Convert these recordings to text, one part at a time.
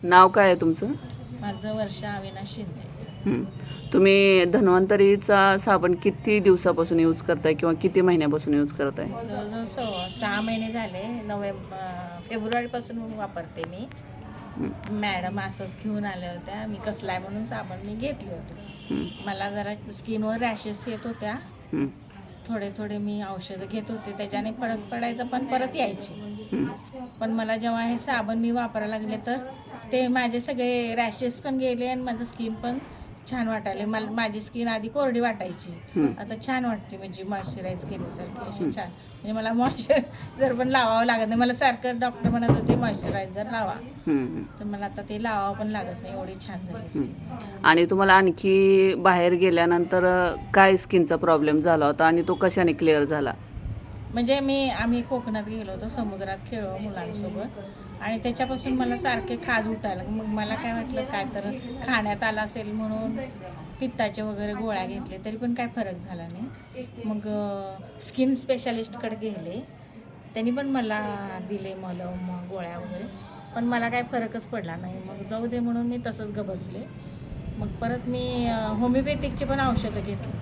नाव काय आहे तुमचं? माझं वर्षा अविनाश शिंदे. हं. तुम्ही धन्वंतरीचा साबण किती दिवसापासून यूज करताय किंवा किती महिन्यापासून यूज करताय? जवळजवळ 6 महिने झाले. फेब्रुवारीपासून वापरते मी. मॅडम असंच घेऊन आल्या होत्या, मी कसला आहे म्हणून साबण मी घेतले होते. मला जरा स्किनवर रॅशेस येत होत्या, थोडे मी औषधं घेत होते, त्याच्याने फरक पडायचं पण परत यायचे. पण मला जेव्हा हे साबण मी वापरायला लागले तर ते माझे सगळे रॅशेस पण गेले आणि माझं स्किन पण छान वाटायला. माझी स्किन आधी कोरडी वाटायची, आता छान वाटते, म्हणजे मॉइश्चराईज केल्यासारखी अशी छान. म्हणजे मला मॉइश्चरायझर पण लावावं लागत नाही. मला सारखं डॉक्टर म्हणत होते मॉइश्चरायझर लावा, तर मला आता ते लावावं पण लागत नाही, एवढी छान झाली स्किन. आणि तुम्हाला आणखी बाहेर गेल्यानंतर काय स्किनचा प्रॉब्लेम झाला होता आणि तो कशाने क्लिअर झाला? म्हणजे आम्ही कोकणात गेलो होतो, समुद्रात खेळलो मुलांसोबत, आणि त्याच्यापासून मला सारखे खाज उठायला. मग मला काय वाटलं काय तर खाण्यात आलं असेल म्हणून पित्ताचे वगैरे गोळ्या घेतले, तरी पण काय फरक झाला नाही. मग स्किन स्पेशालिस्टकडे गेले, त्यांनी पण मला दिले मलम गोळ्या वगैरे, पण मला काय फरकच पडला नाही. मग जाऊ दे म्हणून मी तसंच गबसले. मग परत मी होमिओपॅथिकचे पण औषधं घेतली,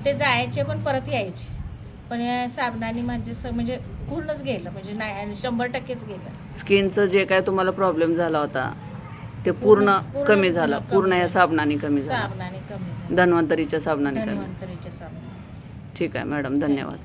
ते जायचे पण परत यायचे. पण या साबणाने माझे म्हणजे पूर्णच गेलं, म्हणजे नाही 100%च गेलं. स्किनचं जे काय तुम्हाला प्रॉब्लेम झाला होता ते पूर्ण कमी झाला, पूर्ण या साबणाने कमी झाला, साबणाने कमी झालं, धन्वंतरीच्या साबणाने कमी. धन्वंतरीच्या साबणाने. ठीक आहे मॅडम, धन्यवाद.